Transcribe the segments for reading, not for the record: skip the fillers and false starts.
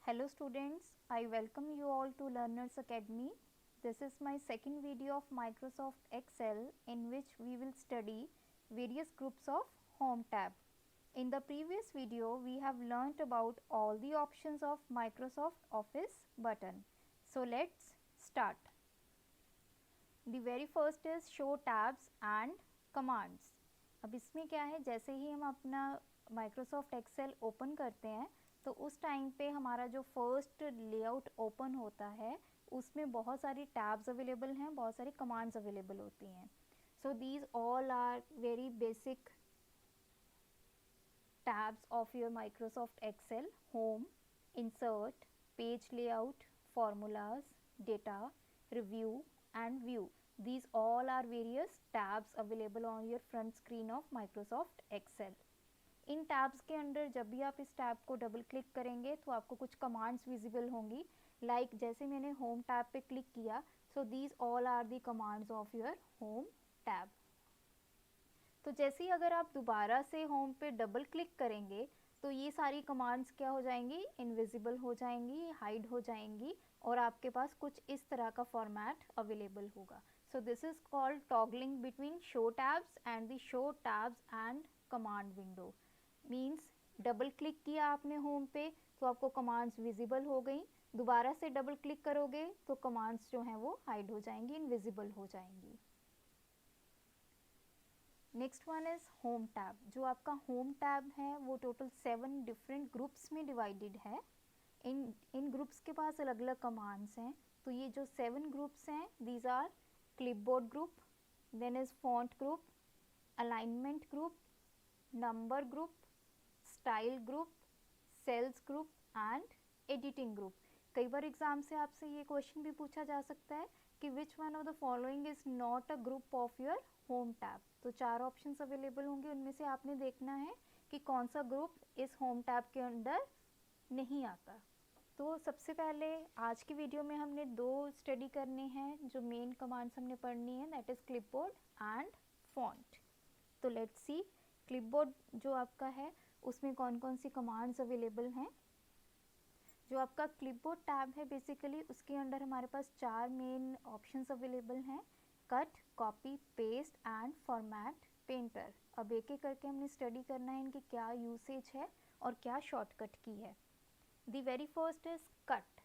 Hello students, I welcome you all to Learners Academy. This is my second video of Microsoft Excel in which we will study various groups of Home tab. In the previous video, we have learnt about all the options of Microsoft Office button. So let's start. The very first is Show tabs and commands. अब इसमें क्या है, जैसे ही हम अपना Microsoft Excel open करते हैं तो उस टाइम पे हमारा जो फर्स्ट लेआउट ओपन होता है उसमें बहुत सारी टैब्स अवेलेबल हैं, बहुत सारी कमांड्स अवेलेबल होती हैं. So these all are very basic tabs of your Microsoft Excel. Home, insert, page layout, formulas, data, review and view. These all are various tabs available on your front screen of Microsoft Excel. In tabs के अंदर जब भी आप इस tab को double click करेंगे तो आपको कुछ कमांड्स विजिबल होंगी. लाइक जैसे मैंने होम टैब पे क्लिक किया, so these all are the commands of your home tab. तो जैसे ही अगर आप दोबारा से होम पे डबल क्लिक करेंगे तो ये सारी कमांड्स क्या हो जाएंगी, इनविजिबल हो जाएंगी, हाइड हो जाएंगी और आपके पास कुछ इस तरह का फॉर्मेट अवेलेबल होगा. So this is called toggling between show tabs and the show tabs and command window. Means double click किया आपने होम पे तो आपको कमांड्स विजिबल हो गई, दोबारा से डबल क्लिक करोगे तो कमांड्स जो हैं वो हाइड हो जाएंगी, इनविजिबल हो जाएंगी. Next one is home tab. जो आपका होम टैब है वो टोटल 7 डिफरेंट ग्रुप्स में डिवाइडेड है. इन ग्रुप्स के पास अलग अलग कमांड्स हैं. तो ये जो 7 ग्रुप्स हैं these are clipboard group, then is font group, alignment group, number group, style group, cells group and editing group. कई बार एग्जाम से आपसे ये क्वेश्चन भी पूछा जा सकता है कि which one of the following is not a group of your home tab. तो 4 ऑप्शंस अवेलेबल होंगे, उनमें से आपने देखना है कि कौन सा ग्रुप इस होम टैब के अंदर नहीं आता. तो सबसे पहले आज की वीडियो में हमने 2 स्टडी करने हैं. जो मेन कमांड्स हमने पढ़नी है that is clipboard and font. तो लेट्स सी क्लिपबोर्ड जो आपका है उसमें कौन कौन सी कमांड्स अवेलेबल हैं. जो आपका क्लिपबोर्ड टैब है बेसिकली उसके अंदर हमारे पास 4 मेन ऑप्शंस अवेलेबल हैं. Cut, copy, paste and format painter. अब एक एक करके हमने स्टडी करना है इनकी क्या यूसेज है और क्या शॉर्टकट की है. The very first is cut.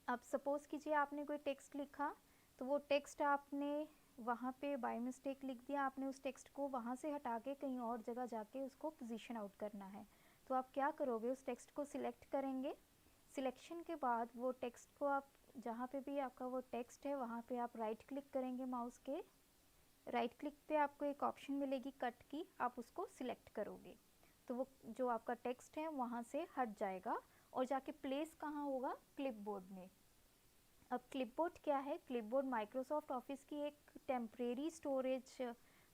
अब सपोज कीजिए आपने कोई टेक्स्ट लिखा तो वो टेक्स्ट आपने वहाँ पे बाय मिस्टेक लिख दिया, आपने उस टेक्स्ट को वहाँ से हटा के कहीं और जगह जाके उसको पोजीशन आउट करना है. तो आप क्या करोगे, उस टेक्स्ट को सिलेक्ट करेंगे. सिलेक्शन के बाद वो टेक्स्ट को आप जहाँ पे भी आपका वो टेक्स्ट है वहाँ पे आप राइट क्लिक करेंगे. माउस के राइट क्लिक पे आपको एक ऑप्शन मिलेगी कट की, आप उसको सिलेक्ट करोगे तो वो जो आपका टेक्स्ट है वहाँ से हट जाएगा और जाके प्लेस कहाँ होगा, क्लिपबोर्ड में. अब क्लिपबोर्ड क्या है, क्लिपबोर्ड माइक्रोसॉफ्ट ऑफिस की एक टेम्परेरी स्टोरेज,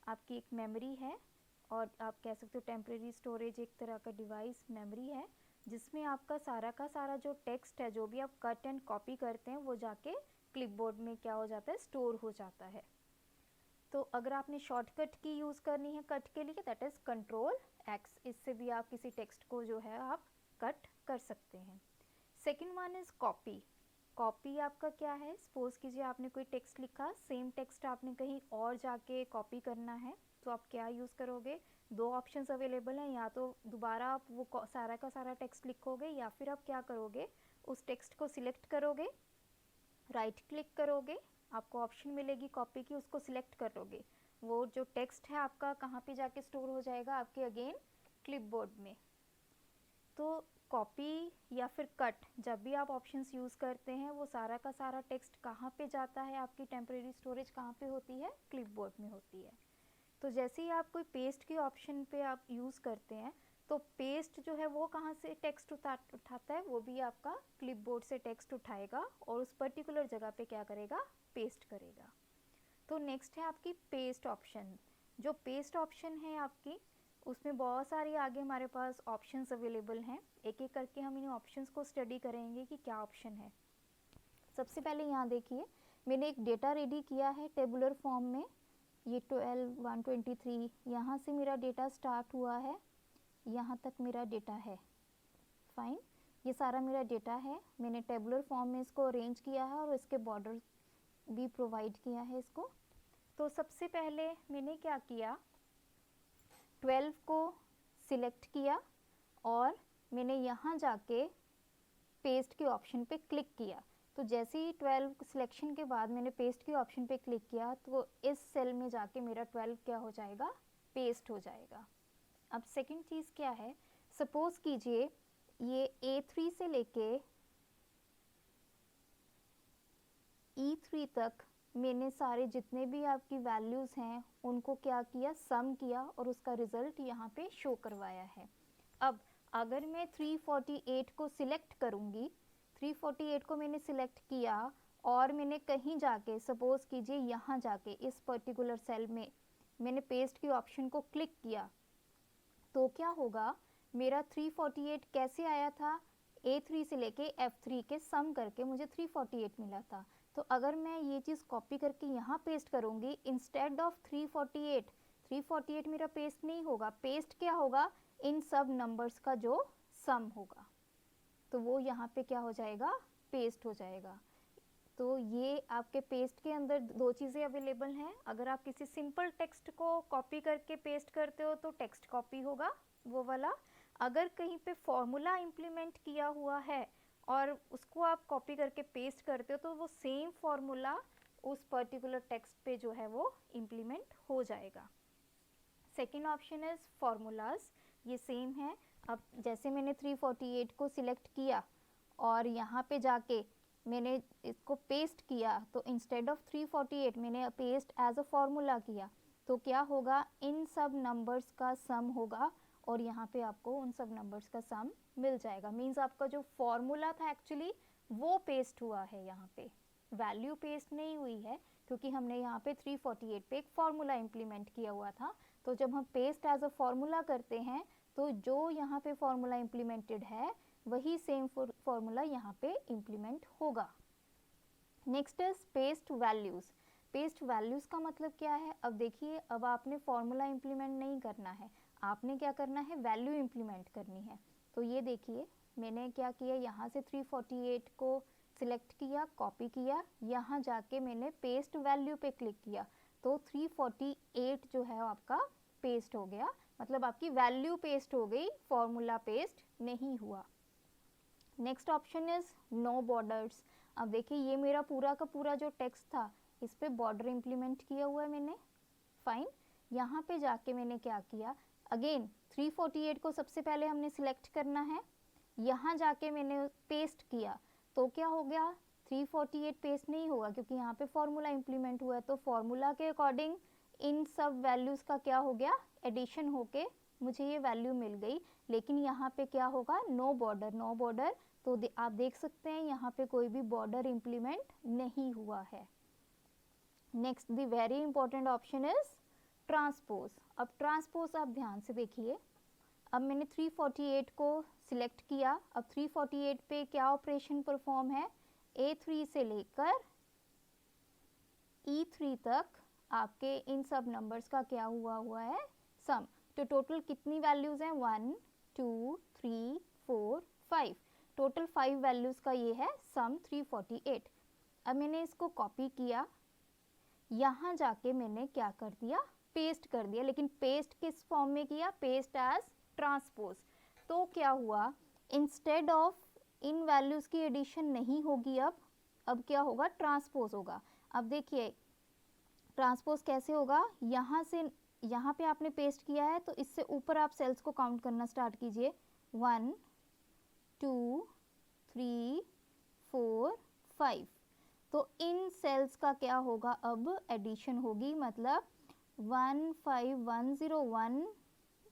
आपकी एक मेमोरी है और आप कह सकते हो टेम्परेरी स्टोरेज एक तरह का डिवाइस मेमोरी है जिसमें आपका सारा का सारा जो टेक्स्ट है जो भी आप कट एंड कॉपी करते हैं वो जाके क्लिपबोर्ड में क्या हो जाता है, स्टोर हो जाता है. तो अगर आपने शॉर्टकट की यूज़ करनी है कट के लिए दैट इज़ Ctrl+X. इससे भी आप किसी टेक्स्ट को जो है आप कट कर सकते हैं. Second one is copy. Copy आपका क्या है, सपोज कीजिए आपने कोई टेक्स्ट लिखा, सेम टेक्स्ट आपने कहीं और जाके कॉपी करना है तो आप क्या यूज़ करोगे. 2 ऑप्शंस अवेलेबल हैं, या तो दोबारा आप वो सारा का सारा टेक्स्ट लिखोगे या फिर आप क्या करोगे, उस टेक्स्ट को सिलेक्ट करोगे, राइट क्लिक करोगे, आपको ऑप्शन मिलेगी कॉपी की, उसको सिलेक्ट करोगे. वो जो टेक्स्ट है आपका कहाँ पे जाके स्टोर हो जाएगा, आपके अगेन क्लिपबोर्ड में. तो कॉपी या फिर कट जब भी आप ऑप्शंस यूज़ करते हैं वो सारा का सारा टेक्स्ट कहाँ पे जाता है, आपकी टेम्परेरी स्टोरेज कहाँ पे होती है, क्लिपबोर्ड में होती है. तो जैसे ही आप कोई पेस्ट के ऑप्शन पे आप यूज़ करते हैं तो पेस्ट जो है वो कहाँ से टेक्स्ट उठाता है, वो भी आपका क्लिपबोर्ड से टेक्स्ट उठाएगा और उस पर्टिकुलर जगह पे क्या करेगा, पेस्ट करेगा. तो नेक्स्ट है आपकी पेस्ट ऑप्शन. जो पेस्ट ऑप्शन है आपकी उसमें बहुत सारी आगे हमारे पास ऑप्शंस अवेलेबल हैं. एक एक करके हम इन ऑप्शंस को स्टडी करेंगे कि क्या ऑप्शन है. सबसे पहले यहाँ देखिए मैंने एक डेटा रेडी किया है टेबुलर फॉर्म में. ये 12 123 यहाँ से मेरा डेटा स्टार्ट हुआ है, यहाँ तक मेरा डेटा है. फाइन. ये सारा मेरा डेटा है, मैंने टेबुलर फॉर्म में इसको अरेंज किया है और इसके बॉर्डर भी प्रोवाइड किया है इसको। तो सबसे पहले मैंने क्या किया, 12 को सिलेक्ट किया और मैंने यहाँ जाके पेस्ट के ऑप्शन पे क्लिक किया। तो जैसे ही 12 सिलेक्शन के बाद मैंने पेस्ट के ऑप्शन पे क्लिक किया तो इस सेल में जाके मेरा 12 क्या हो जाएगा, पेस्ट हो जाएगा। अब सेकंड चीज़ क्या है, सपोज कीजिए ये A3 से लेके E3 तक मैंने सारे जितने भी आपकी वैल्यूज़ हैं उनको क्या किया, सम किया और उसका रिज़ल्ट यहाँ पे शो करवाया है। अब अगर मैं 348 को सिलेक्ट करूँगी, 348 को मैंने सिलेक्ट किया और मैंने कहीं जाके सपोज कीजिए यहाँ जाके इस पर्टिकुलर सेल में मैंने पेस्ट के ऑप्शन को क्लिक किया, तो क्या होगा, मेरा 348 कैसे आया था, A3 से लेके F3 के सम करके मुझे 348 मिला था। तो अगर मैं ये चीज़ कॉपी करके यहाँ पेस्ट करूँगी, इंस्टेड ऑफ 348 मेरा पेस्ट नहीं होगा, पेस्ट क्या होगा, इन सब नंबर्स का जो सम होगा, तो वो यहाँ पे क्या हो जाएगा, पेस्ट हो जाएगा। तो ये आपके पेस्ट के अंदर दो चीज़ें अवेलेबल हैं। अगर आप किसी सिंपल टेक्स्ट को कॉपी करके पेस्ट करते हो तो टेक्स्ट कॉपी होगा वो वाला। अगर कहीं पे फॉर्मूला इम्प्लीमेंट किया हुआ है और उसको आप कॉपी करके पेस्ट करते हो तो वो सेम फॉर्मूला उस पर्टिकुलर टेक्स्ट पे जो है वो इम्प्लीमेंट हो जाएगा। सेकेंड ऑप्शन इज़ फार्मूलाज, ये सेम है। अब जैसे मैंने 348 को सिलेक्ट किया और यहाँ पे जाके मैंने इसको पेस्ट किया, तो इंस्टेड ऑफ 348 मैंने पेस्ट एज अ फार्मूला किया, तो क्या होगा, इन सब नंबर्स का सम होगा और यहाँ पे आपको उन सब नंबर्स का सम मिल जाएगा। मीन्स आपका जो फॉर्मूला था एक्चुअली वो पेस्ट हुआ है, यहाँ पे वैल्यू पेस्ट नहीं हुई है क्योंकि हमने यहाँ पे 348 पे एक फार्मूला इम्प्लीमेंट किया हुआ था। तो जब हम पेस्ट एज अ फार्मूला करते हैं तो जो यहाँ पे फार्मूला इम्प्लीमेंटेड है वही सेम फार्मूला यहाँ पे इम्प्लीमेंट होगा। Next is paste values. Paste values का मतलब क्या है, अब देखिए, अब आपने फार्मूला इम्प्लीमेंट नहीं करना है, आपने क्या करना है, वैल्यू इम्प्लीमेंट करनी है। तो ये देखिए मैंने क्या किया, यहाँ से 348 को सिलेक्ट किया, कॉपी किया, यहाँ जाके मैंने पेस्ट वैल्यू पे क्लिक किया, तो 348 जो है आपका पेस्ट हो गया, मतलब आपकी वैल्यू पेस्ट हो गई, फॉर्मूला पेस्ट नहीं हुआ। Next option is no borders. अब देखिए ये मेरा पूरा का पूरा जो टेक्स्ट था इस पे बॉर्डर इम्प्लीमेंट किया हुआ है मैंने, फाइन। यहाँ पे जाके मैंने क्या किया, अगेन 348 को सबसे पहले हमने सिलेक्ट करना है, यहाँ जाके मैंने पेस्ट किया, तो क्या हो गया, 348 पेस्ट नहीं होगा क्योंकि यहाँ पे फॉर्मूला इम्प्लीमेंट हुआ है, तो फॉर्मूला के अकॉर्डिंग इन सब वैल्यूज़ का क्या हो गया, एडिशन होके मुझे ये वैल्यू मिल गई। लेकिन यहाँ पे क्या होगा, नो बॉर्डर, नो बॉर्डर, तो आप देख सकते हैं यहाँ पे कोई भी बॉर्डर इम्प्लीमेंट नहीं हुआ है। Next the very important option is transpose. अब ट्रांसपोज आप ध्यान से देखिए, अब मैंने 348 को सिलेक्ट किया, अब 348 पे क्या ऑपरेशन परफॉर्म है, A3 से लेकर E3 तक आपके इन सब नंबर्स का क्या हुआ है, सम। तो टोटल कितनी वैल्यूज़ हैं, 1 2 3 4 5, टोटल 5 वैल्यूज़ का ये है सम 348। अब मैंने इसको कॉपी किया, यहाँ जाके मैंने क्या कर दिया, पेस्ट कर दिया, लेकिन पेस्ट किस फॉर्म में किया, पेस्ट एज ट्रांसपोज। तो क्या हुआ, इंस्टेड ऑफ इन वैल्यूज़ की एडिशन नहीं होगी, अब क्या होगा, ट्रांसपोज होगा। अब देखिए ट्रांसपोज कैसे होगा, यहाँ से यहाँ पे आपने पेस्ट किया है तो इससे ऊपर आप सेल्स को काउंट करना स्टार्ट कीजिए, 1 2 3 4 5, तो इन सेल्स का क्या होगा, अब एडिशन होगी, मतलब 15101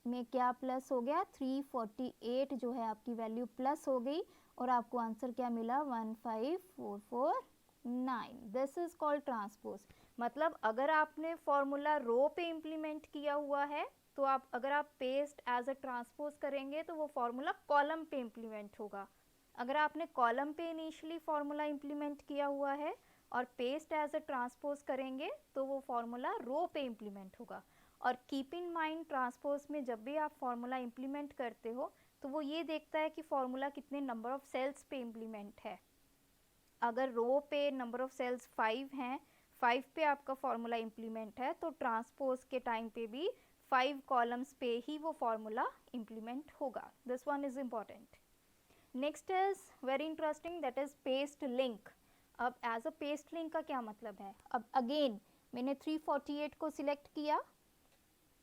में क्या प्लस हो गया, 348 जो है आपकी वैल्यू प्लस हो गई और आपको आंसर क्या मिला, 15449। This is called transpose. मतलब अगर आपने फॉर्मूला रो पे इम्प्लीमेंट किया हुआ है तो आप अगर आप पेस्ट एज अ ट्रांसपोज करेंगे तो वो फॉर्मूला कॉलम पे इम्प्लीमेंट होगा। अगर आपने कॉलम पे इनिशियली फॉर्मूला इम्प्लीमेंट किया हुआ है और पेस्ट एज अ ट्रांसपोज करेंगे तो वो फॉर्मूला रो पे इम्प्लीमेंट होगा। और कीप इन माइंड, ट्रांसपोज में जब भी आप फॉर्मूला इम्प्लीमेंट करते हो तो वो ये देखता है कि फॉर्मूला कितने नंबर ऑफ सेल्स पे इम्प्लीमेंट है। अगर रो पे नंबर ऑफ सेल्स 5 हैं, 5 पे आपका फॉर्मूला इम्प्लीमेंट है, तो ट्रांसपोज के टाइम पे भी 5 कॉलम्स पे ही वो फॉर्मूला इम्प्लीमेंट होगा। This one is important. Next is very interesting, that is paste link. अब एज अ पेस्ट लिंक का क्या मतलब है? अब अगेन मैंने 348 को सिलेक्ट किया,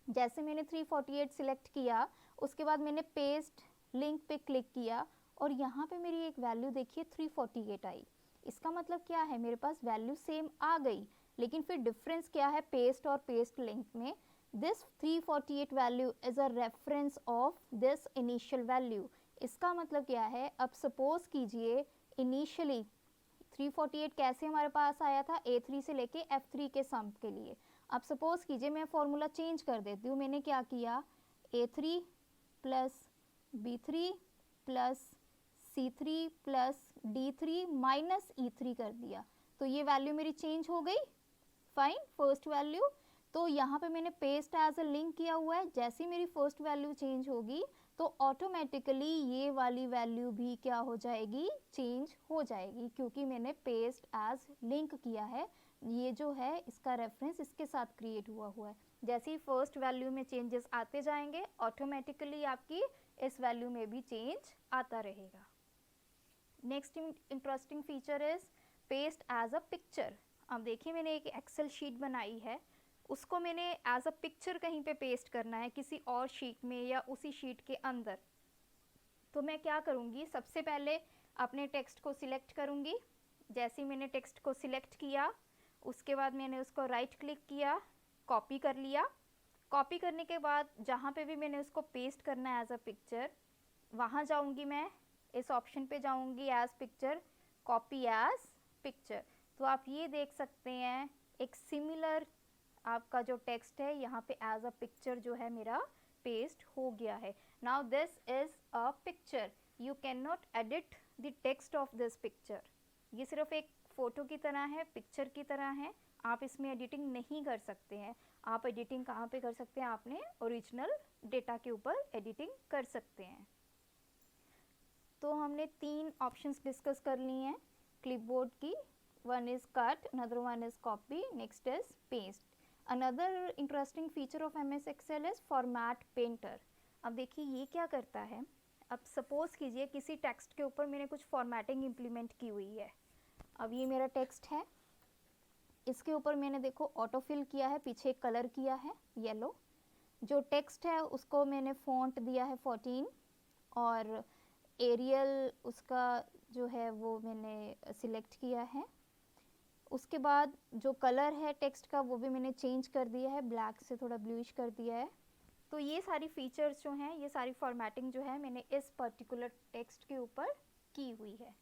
जैसे मैंने 348 सिलेक्ट किया उसके बाद मैंने पेस्ट लिंक पे क्लिक किया और यहाँ पे मेरी एक वैल्यू देखिए 348 आई। इसका मतलब क्या है, मेरे पास वैल्यू सेम आ गई, लेकिन फिर डिफरेंस क्या है पेस्ट और पेस्ट लिंक में? This 348 value is a reference of this initial value. इसका मतलब क्या है, अब सपोज कीजिए इनिशियली 348 कैसे हमारे पास आया था, A3 से लेके F3 के सम के लिए। अब सपोज कीजिए मैं फॉर्मूला चेंज कर देती हूँ। मैंने क्या किया, A3 plus B3 plus C3 plus D3 minus E3 कर दिया, तो ये वैल्यू मेरी चेंज हो गई। Fine, first value. तो यहाँ पे मैंने पेस्ट एज अ लिंक किया हुआ है, जैसे मेरी फर्स्ट वैल्यू चेंज होगी तो ऑटोमेटिकली ये वाली वैल्यू भी क्या हो जाएगी, चेंज हो जाएगी, क्योंकि मैंने पेस्ट एज लिंक किया है। ये जो है इसका रेफरेंस इसके साथ क्रिएट हुआ है। जैसे ही फर्स्ट वैल्यू में चेंजेस आते जाएंगे ऑटोमेटिकली आपकी इस वैल्यू में भी चेंज आता रहेगा। Next interesting feature is paste as a picture. अब देखिए मैंने एक एक्सेल शीट बनाई है, उसको मैंने एज अ पिक्चर कहीं पे पेस्ट करना है किसी और शीट में या उसी शीट के अंदर। तो मैं क्या करूँगी, सबसे पहले अपने टेक्स्ट को सिलेक्ट करूँगी। जैसे ही मैंने टेक्स्ट को सिलेक्ट किया उसके बाद मैंने उसको राइट क्लिक किया, कॉपी कर लिया। कॉपी करने के बाद जहाँ पे भी मैंने उसको पेस्ट करना है एज अ पिक्चर, वहाँ जाऊँगी, मैं इस ऑप्शन पे जाऊँगी as picture, copy as picture. तो आप ये देख सकते हैं एक सिमिलर आपका जो टेक्स्ट है यहाँ पे एज अ पिक्चर जो है मेरा पेस्ट हो गया है। Now this is a picture, you can not edit the text of this picture. ये सिर्फ एक फ़ोटो की तरह है, पिक्चर की तरह है, आप इसमें एडिटिंग नहीं कर सकते हैं। आप एडिटिंग कहाँ पे कर सकते हैं, आपने ओरिजिनल डेटा के ऊपर एडिटिंग कर सकते हैं। तो हमने 3 ऑप्शंस डिस्कस कर ली हैं क्लिपबोर्ड की। One is cut, another one is copy, next is paste. Another interesting feature of MS Excel is format painter. अब देखिए ये क्या करता है, अब सपोज़ कीजिए किसी टेक्स्ट के ऊपर मैंने कुछ फॉर्मेटिंग इम्प्लीमेंट की हुई है। अब ये मेरा टेक्स्ट है, इसके ऊपर मैंने देखो ऑटो फिल किया है, पीछे कलर किया है येलो। जो टेक्स्ट है उसको मैंने फ़ॉन्ट दिया है 14 और एरियल उसका जो है वो मैंने सिलेक्ट किया है। उसके बाद जो कलर है टेक्स्ट का वो भी मैंने चेंज कर दिया है, ब्लैक से थोड़ा ब्लूइश कर दिया है। तो ये सारी फीचर्स जो हैं, ये सारी फॉर्मेटिंग जो है मैंने इस पर्टिकुलर टेक्स्ट के ऊपर की हुई है।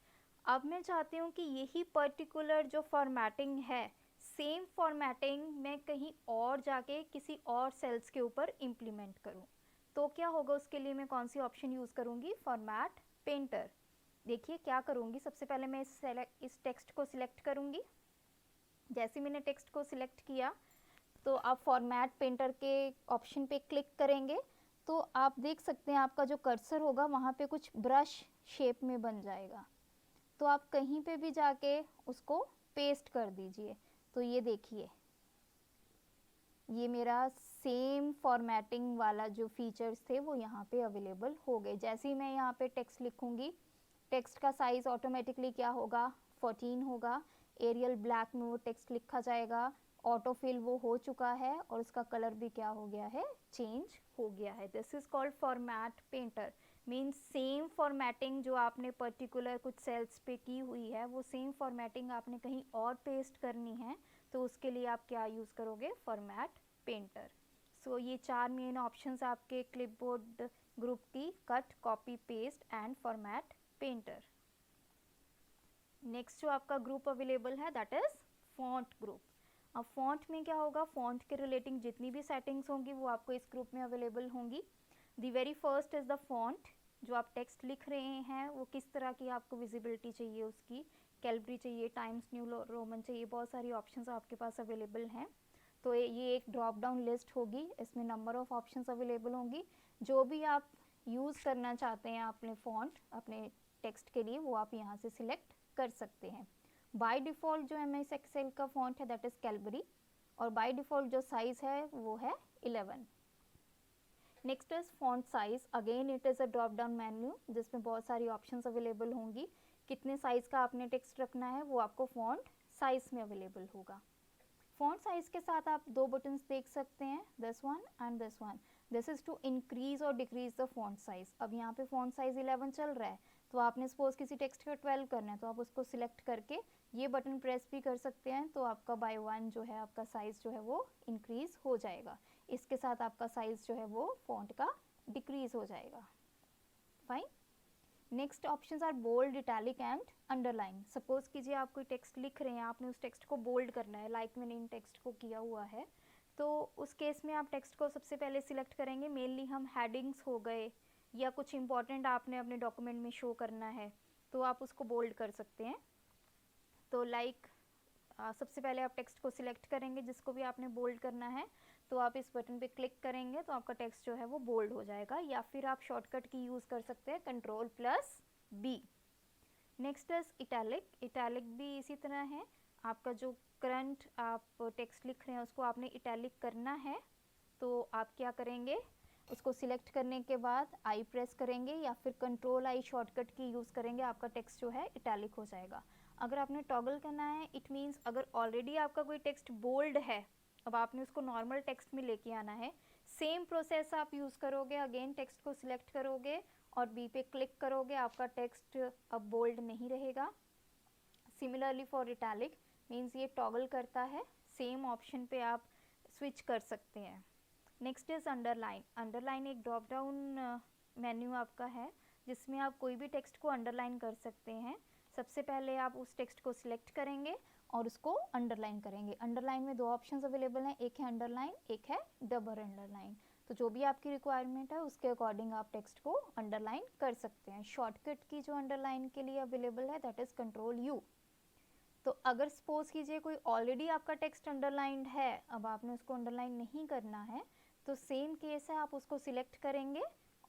अब मैं चाहती हूँ कि यही पर्टिकुलर जो फॉर्मेटिंग है, सेम फॉर्मेटिंग मैं कहीं और जाके किसी और सेल्स के ऊपर इम्प्लीमेंट करूँ। तो क्या होगा, उसके लिए मैं कौन सी ऑप्शन यूज़ करूँगी, फॉर्मेट पेंटर। देखिए क्या करूँगी, सबसे पहले मैं इस टेक्स्ट को सिलेक्ट करूँगी। जैसे मैंने टेक्स्ट को सिलेक्ट किया तो आप फॉर्मेट पेंटर के ऑप्शन पे क्लिक करेंगे तो आप देख सकते हैं आपका जो कर्सर होगा वहाँ पे कुछ ब्रश शेप में बन जाएगा। तो आप कहीं पे भी जाके उसको पेस्ट कर दीजिए। तो ये देखिए ये मेरा सेम फॉर्मेटिंग वाला जो फीचर्स थे वो यहाँ पे अवेलेबल हो गए। जैसे ही मैं यहाँ पे टेक्स्ट लिखूँगी, टेक्स्ट का साइज़ ऑटोमेटिकली क्या होगा, 14 होगा। एरियल ब्लैक में वो टेक्स्ट लिखा जाएगा, ऑटो फिल वो हो चुका है और उसका कलर भी क्या हो गया है, चेंज हो गया है। This is called format painter. Means same formatting जो आपने पर्टिकुलर कुछ सेल्स पे की हुई है वो सेम फॉर्मेटिंग आपने कहीं और पेस्ट करनी है, तो उसके लिए आप क्या यूज़ करोगे, फॉर्मेट पेंटर। सो ये 4 मेन ऑप्शंस आपके क्लिपबोर्ड ग्रुप की, cut, copy, paste and format painter. Next जो आपका ग्रुप अवेलेबल है दैट इज़ फॉन्ट ग्रुप। अब फॉन्ट में क्या होगा, फॉन्ट के रिलेटिंग जितनी भी सेटिंग्स होंगी वो आपको इस ग्रुप में अवेलेबल होंगी। The very first is the font, जो आप टेक्स्ट लिख रहे हैं वो किस तरह की आपको विजिबिलिटी चाहिए, उसकी कैलबरी चाहिए, टाइम्स न्यू रोमन चाहिए, बहुत सारी ऑप्शंस आपके पास अवेलेबल हैं। तो ये एक ड्रॉप डाउन लिस्ट होगी, इसमें नंबर ऑफ़ ऑप्शंस अवेलेबल होंगी। जो भी आप यूज़ करना चाहते हैं अपने फ़ॉन्ट अपने टेक्स्ट के लिए, वो आप यहाँ से सिलेक्ट कर सकते हैं। बाय डिफ़ॉल्ट जो MS एक्सेल का फ़ॉन्ट है दैट इज़ कैलबरी, और बाय डिफ़ॉल्ट जो साइज़ है वो है 11। Next is font size. Again it is a drop down menu जिसमें बहुत सारी ऑप्शंस अवेलेबल होंगी। कितने साइज़ का आपने टेक्स्ट रखना है वो आपको फॉन्ट साइज में अवेलेबल होगा। फॉन्ट साइज के साथ आप दो बटन्स देख सकते हैं, this one and this one. This is to increase और डिक्रीज द फॉन्ट साइज। अब यहाँ पे फॉन्ट साइज 11 चल रहा है, तो आपने सपोज किसी टेक्स्ट का 12 करना है तो आप उसको सिलेक्ट करके ये बटन प्रेस भी कर सकते हैं, तो आपका बाय वन जो है आपका साइज़ जो है वो इंक्रीज हो जाएगा। इसके साथ आपका साइज़ जो है वो फॉन्ट का डिक्रीज हो जाएगा। Fine. Next options are bold, italic and underline. Suppose कीजिए आप कोई टेक्स्ट लिख रहे हैं, आपने उस टेक्स्ट को बोल्ड करना है, लाइक मैंने इन टेक्स्ट को किया हुआ है, तो उस केस में आप टेक्स्ट को सबसे पहले सिलेक्ट करेंगे। मेनली हम हेडिंग्स हो गए या कुछ इंपॉर्टेंट आपने अपने डॉक्यूमेंट में शो करना है तो आप उसको बोल्ड कर सकते हैं। तो लाइक सबसे पहले आप टेक्स्ट को सिलेक्ट करेंगे जिसको भी आपने बोल्ड करना है, तो आप इस बटन पे क्लिक करेंगे तो आपका टेक्स्ट जो है वो बोल्ड हो जाएगा, या फिर आप शॉर्टकट की यूज़ कर सकते हैं Ctrl+B। Next is italic. Italic भी इसी तरह है, आपका जो करंट आप टेक्स्ट लिख रहे हैं उसको आपने इटैलिक करना है, तो आप क्या करेंगे, उसको सिलेक्ट करने के बाद आई प्रेस करेंगे या फिर Ctrl+I शॉर्टकट की यूज़ करेंगे, आपका टेक्स्ट जो है इटैलिक हो जाएगा। अगर आपने टॉगल करना है, इट मीन्स अगर ऑलरेडी आपका कोई टेक्स्ट बोल्ड है, अब आपने उसको नॉर्मल टेक्स्ट में लेके आना है, सेम प्रोसेस आप यूज़ करोगे। अगेन टेक्स्ट को सिलेक्ट करोगे और बी पे क्लिक करोगे, आपका टेक्स्ट अब बोल्ड नहीं रहेगा। सिमिलरली फॉर इटैलिक मीन्स ये टॉगल करता है, सेम ऑप्शन पे आप स्विच कर सकते हैं। Next is underline. अंडरलाइन एक ड्रॉप डाउन मेन्यू आपका है जिसमें आप कोई भी टेक्स्ट को अंडरलाइन कर सकते हैं। सबसे पहले आप उस टेक्स्ट को सिलेक्ट करेंगे और उसको अंडरलाइन करेंगे। अंडरलाइन में दो ऑप्शंस अवेलेबल हैं, एक है अंडरलाइन, एक है डबल अंडरलाइन। तो जो भी आपकी रिक्वायरमेंट है उसके अकॉर्डिंग आप टेक्स्ट को अंडरलाइन कर सकते हैं। शॉर्टकट की जो अंडरलाइन के लिए अवेलेबल है दैट इज़ Ctrl+U। तो अगर सपोज कीजिए कोई ऑलरेडी आपका टेक्स्ट अंडरलाइंड है, अब आपने उसको अंडरलाइन नहीं करना है, तो सेम केस है, आप उसको सिलेक्ट करेंगे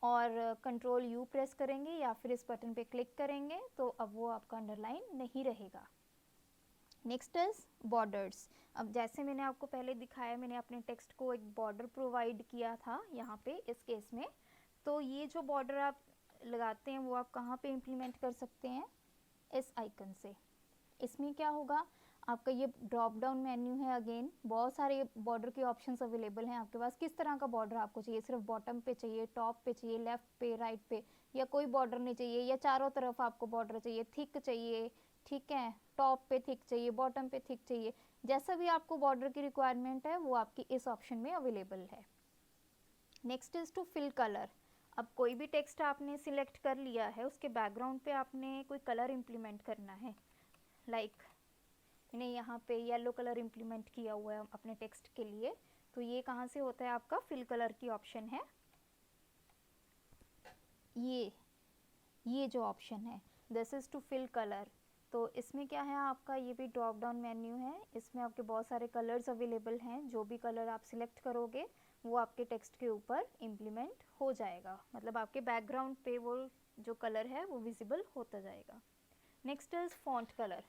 और Ctrl+U प्रेस करेंगे या फिर इस बटन पे क्लिक करेंगे, तो अब वो आपका अंडरलाइन नहीं रहेगा। Next is borders. अब जैसे मैंने आपको पहले दिखाया, मैंने अपने टेक्स्ट को एक बॉर्डर प्रोवाइड किया था यहाँ पे इस केस में, तो ये जो बॉर्डर आप लगाते हैं वो आप कहाँ पे इम्प्लीमेंट कर सकते हैं, इस आइकन से। इसमें क्या होगा, आपका ये ड्रॉप डाउन मेन्यू है, अगेन बहुत सारे बॉर्डर के ऑप्शंस अवेलेबल हैं आपके पास। किस तरह का बॉर्डर आपको चाहिए, सिर्फ बॉटम पे चाहिए, टॉप पे चाहिए, लेफ्ट पे, राइट पे, या कोई बॉर्डर नहीं चाहिए, या चारों तरफ आपको बॉर्डर चाहिए, थिक चाहिए, ठीक है, टॉप पे थिक चाहिए, बॉटम पे थिक चाहिए, जैसा भी आपको बॉर्डर की रिक्वायरमेंट है वो आपकी इस ऑप्शन में अवेलेबल है। Next is to fill colour. अब कोई भी टेक्स्ट आपने सिलेक्ट कर लिया है, उसके बैकग्राउंड पे आपने कोई कलर इम्प्लीमेंट करना है। लाइक मैंने यहाँ पे येलो कलर इम्प्लीमेंट किया हुआ है अपने टेक्स्ट के लिए, तो ये कहाँ से होता है, आपका फिल कलर की ऑप्शन है, ये जो ऑप्शन है this is to fill colour. तो इसमें क्या है, आपका ये भी ड्रॉप डाउन मेन्यू है, इसमें आपके बहुत सारे कलर्स अवेलेबल हैं, जो भी कलर आप सिलेक्ट करोगे वो आपके टेक्स्ट के ऊपर इम्प्लीमेंट हो जाएगा, मतलब आपके बैकग्राउंड पे वो जो कलर है वो विजिबल होता जाएगा। Next is font colour.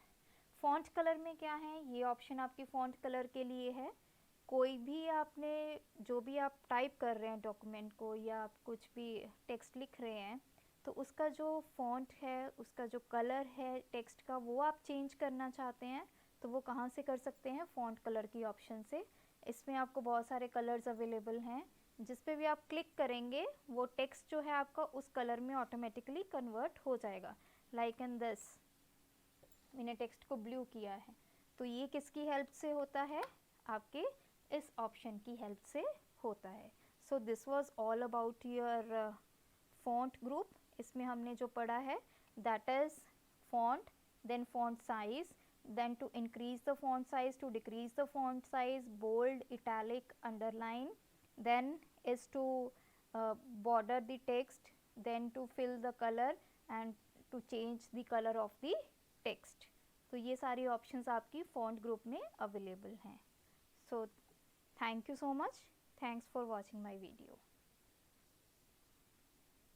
Font colour में क्या है, ये ऑप्शन आपकी फॉन्ट कलर के लिए है। कोई भी आपने जो भी आप टाइप कर रहे हैं डॉक्यूमेंट को, या आप कुछ भी टेक्स्ट लिख रहे हैं, तो उसका जो फॉन्ट है, उसका जो कलर है टेक्स्ट का, वो आप चेंज करना चाहते हैं तो वो कहाँ से कर सकते हैं, फॉन्ट कलर की ऑप्शन से। इसमें आपको बहुत सारे कलर्स अवेलेबल हैं, जिस पे भी आप क्लिक करेंगे वो टेक्स्ट जो है आपका उस कलर में ऑटोमेटिकली कन्वर्ट हो जाएगा। लाइक इन दिस, मैंने टेक्स्ट को ब्लू किया है, तो ये किसकी हेल्प से होता है, आपके इस ऑप्शन की हेल्प से होता है। So this was all about your font group. इसमें हमने जो पढ़ा है that is font, then font size, then to increase the font size, to decrease the font size, bold, italic, underline, then is to border the text, then to fill the color and to change the color of the text। तो ये सारी options आपकी font group में available हैं। So thank you so much, thanks for watching my video.